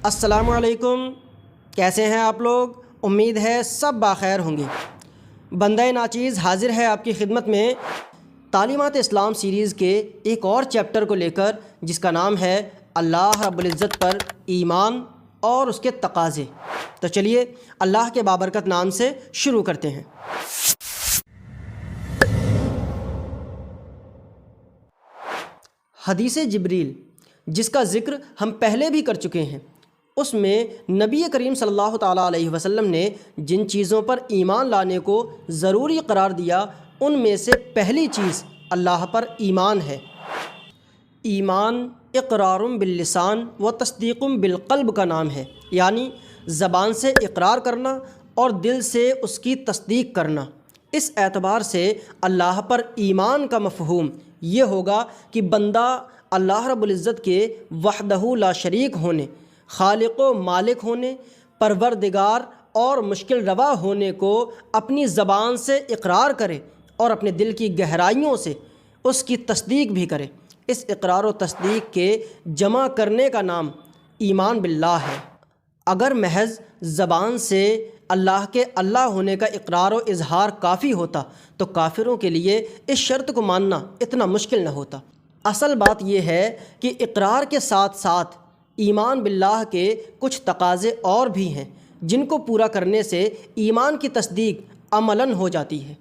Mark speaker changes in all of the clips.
Speaker 1: السلام علیکم، کیسے ہیں آپ لوگ؟ امید ہے سب بخیر ہوں گے۔ بندہ ناچیز حاضر ہے آپ کی خدمت میں تعلیمات اسلام سیریز کے ایک اور چیپٹر کو لے کر، جس کا نام ہے اللہ رب العزت پر ایمان اور اس کے تقاضے۔ تو چلیے اللہ کے بابرکت نام سے شروع کرتے ہیں۔ حدیث جبریل، جس کا ذکر ہم پہلے بھی کر چکے ہیں، اس میں نبی کریم صلی اللہ تعالیٰ علیہ وسلم نے جن چیزوں پر ایمان لانے کو ضروری قرار دیا، ان میں سے پہلی چیز اللہ پر ایمان ہے۔ ایمان اقرار باللسان و تصدیق بالقلب کا نام ہے، یعنی زبان سے اقرار کرنا اور دل سے اس کی تصدیق کرنا۔ اس اعتبار سے اللہ پر ایمان کا مفہوم یہ ہوگا کہ بندہ اللہ رب العزت کے وحدہ لا شریک ہونے، خالق و مالک ہونے، پروردگار اور مشکل روا ہونے کو اپنی زبان سے اقرار کرے اور اپنے دل کی گہرائیوں سے اس کی تصدیق بھی کرے۔ اس اقرار و تصدیق کے جمع کرنے کا نام ایمان باللہ ہے۔ اگر محض زبان سے اللہ کے اللہ ہونے کا اقرار و اظہار کافی ہوتا تو کافروں کے لیے اس شرط کو ماننا اتنا مشکل نہ ہوتا۔ اصل بات یہ ہے کہ اقرار کے ساتھ ساتھ ایمان باللہ کے کچھ تقاضے اور بھی ہیں، جن کو پورا کرنے سے ایمان کی تصدیق عملاً ہو جاتی ہے۔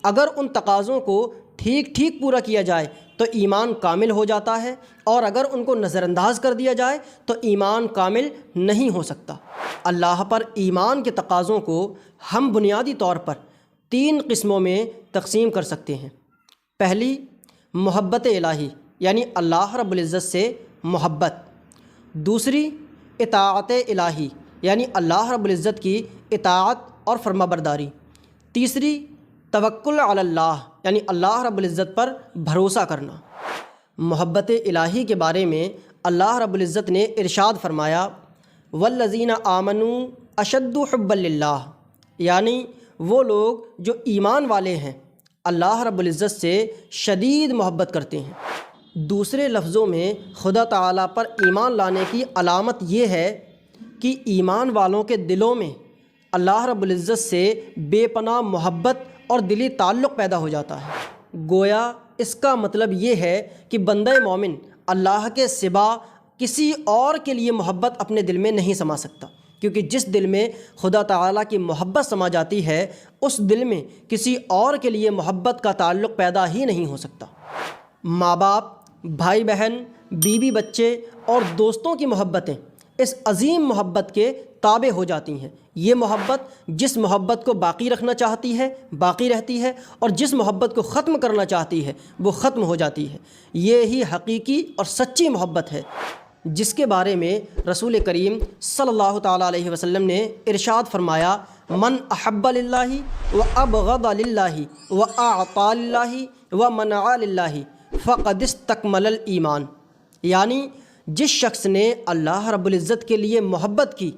Speaker 1: اگر ان تقاضوں کو ٹھیک پورا کیا جائے تو ایمان کامل ہو جاتا ہے، اور اگر ان کو نظر انداز کر دیا جائے تو ایمان کامل نہیں ہو سکتا۔ اللہ پر ایمان کے تقاضوں کو ہم بنیادی طور پر 3 قسموں میں تقسیم کر سکتے ہیں۔ پہلی، محبت الہی، یعنی اللہ رب العزت سے محبت۔ دوسری، اطاعت الہی، یعنی اللہ رب العزت کی اطاعت اور فرما برداری۔ تیسری، توکل علی اللہ، یعنی اللہ رب العزت پر بھروسہ کرنا۔ محبت الہی کے بارے میں اللہ رب العزت نے ارشاد فرمایا، والذین آمنوا اشد حبا للہ، یعنی وہ لوگ جو ایمان والے ہیں اللہ رب العزت سے شدید محبت کرتے ہیں۔ دوسرے لفظوں میں خدا تعالیٰ پر ایمان لانے کی علامت یہ ہے کہ ایمان والوں کے دلوں میں اللہ رب العزت سے بے پناہ محبت اور دلی تعلق پیدا ہو جاتا ہے۔ گویا اس کا مطلب یہ ہے کہ بندہ مومن اللہ کے سوا کسی اور کے لیے محبت اپنے دل میں نہیں سما سکتا، کیونکہ جس دل میں خدا تعالیٰ کی محبت سما جاتی ہے، اس دل میں کسی اور کے لیے محبت کا تعلق پیدا ہی نہیں ہو سکتا۔ ماں باپ، بھائی بہن، بیوی بچے اور دوستوں کی محبتیں اس عظیم محبت کے تابع ہو جاتی ہیں۔ یہ محبت جس محبت کو باقی رکھنا چاہتی ہے باقی رہتی ہے، اور جس محبت کو ختم کرنا چاہتی ہے وہ ختم ہو جاتی ہے۔ یہ ہی حقیقی اور سچی محبت ہے، جس کے بارے میں رسول کریم صلی اللہ تعالیٰ علیہ وسلم نے ارشاد فرمایا، من احب للہ و ابغض للہ و اعطى للہ و منع للہ فقد استکمل الایمان، یعنی جس شخص نے اللہ رب العزت کے لیے محبت کی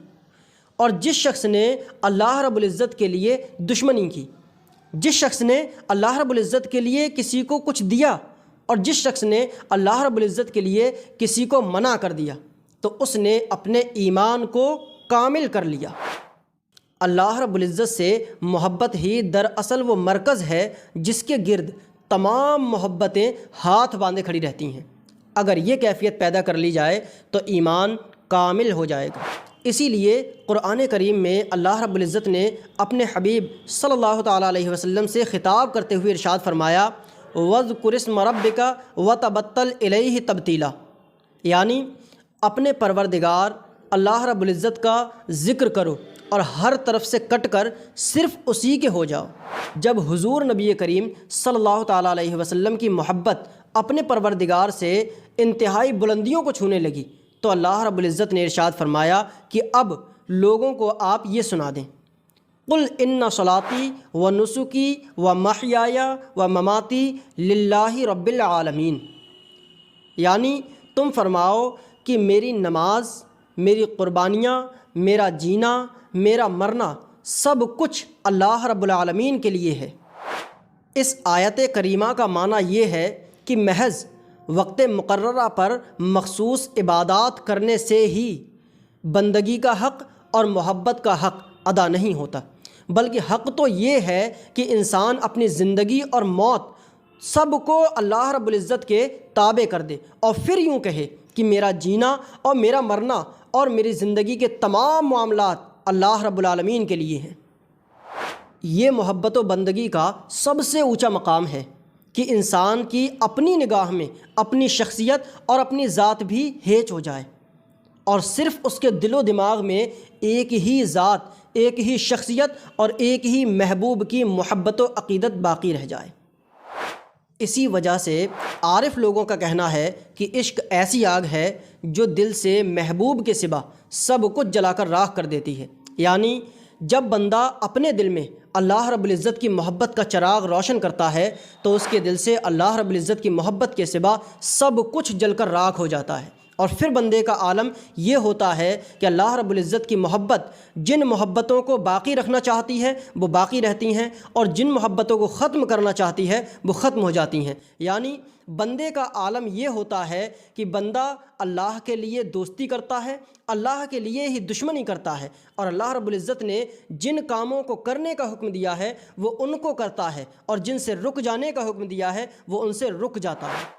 Speaker 1: اور جس شخص نے اللہ رب العزت کے لیے دشمنی کی، جس شخص نے اللہ رب العزت کے لیے کسی کو کچھ دیا اور جس شخص نے اللہ رب العزت کے لیے کسی کو منع کر دیا، تو اس نے اپنے ایمان کو کامل کر لیا۔ اللہ رب العزت سے محبت ہی دراصل وہ مرکز ہے جس کے گرد تمام محبتیں ہاتھ باندھے کھڑی رہتی ہیں۔ اگر یہ کیفیت پیدا کر لی جائے تو ایمان کامل ہو جائے گا۔ اسی لیے قرآن کریم میں اللہ رب العزت نے اپنے حبیب صلی اللہ تعالیٰ علیہ وسلم سے خطاب کرتے ہوئے ارشاد فرمایا، وَاذْكُرِ اسْمَ رَبِّكَ وَتَبَتَّلْ إِلَيْهِ تَبْتِيلًا، یعنی اپنے پروردگار اللہ رب العزت کا ذکر کرو اور ہر طرف سے کٹ کر صرف اسی کے ہو جاؤ۔ جب حضور نبی کریم صلی اللہ تعالیٰ علیہ وسلم کی محبت اپنے پروردگار سے انتہائی بلندیوں کو چھونے لگی تو اللہ رب العزت نے ارشاد فرمایا کہ اب لوگوں کو آپ یہ سنا دیں، قل ان صلاتی و نسکی و محیای و مماتی للہ رب العالمین، یعنی تم فرماؤ کہ میری نماز، میری قربانیاں، میرا جینا، میرا مرنا سب کچھ اللہ رب العالمین کے لیے ہے۔ اس آیت کریمہ کا معنی یہ ہے کہ محض وقت مقررہ پر مخصوص عبادات کرنے سے ہی بندگی کا حق اور محبت کا حق ادا نہیں ہوتا، بلکہ حق تو یہ ہے کہ انسان اپنی زندگی اور موت سب کو اللہ رب العزت کے تابع کر دے اور پھر یوں کہے کہ میرا جینا اور میرا مرنا اور میری زندگی کے تمام معاملات اللہ رب العالمین کے لیے ہیں۔ یہ محبت و بندگی کا سب سے اونچا مقام ہے کہ انسان کی اپنی نگاہ میں اپنی شخصیت اور اپنی ذات بھی ہیچ ہو جائے اور صرف اس کے دل و دماغ میں ایک ہی ذات، ایک ہی شخصیت اور ایک ہی محبوب کی محبت و عقیدت باقی رہ جائے۔ اسی وجہ سے عارف لوگوں کا کہنا ہے کہ عشق ایسی آگ ہے جو دل سے محبوب کے سوا سب کچھ جلا کر راکھ کر دیتی ہے، یعنی جب بندہ اپنے دل میں اللہ رب العزت کی محبت کا چراغ روشن کرتا ہے تو اس کے دل سے اللہ رب العزت کی محبت کے سوا سب کچھ جل کر راکھ ہو جاتا ہے، اور پھر بندے کا عالم یہ ہوتا ہے کہ اللہ رب العزت کی محبت جن محبتوں کو باقی رکھنا چاہتی ہے وہ باقی رہتی ہیں، اور جن محبتوں کو ختم کرنا چاہتی ہے وہ ختم ہو جاتی ہیں۔ یعنی بندے کا عالم یہ ہوتا ہے کہ بندہ اللہ کے لیے دوستی کرتا ہے، اللہ کے لیے ہی دشمنی کرتا ہے، اور اللہ رب العزت نے جن کاموں کو کرنے کا حکم دیا ہے وہ ان کو کرتا ہے، اور جن سے رک جانے کا حکم دیا ہے وہ ان سے رک جاتا ہے۔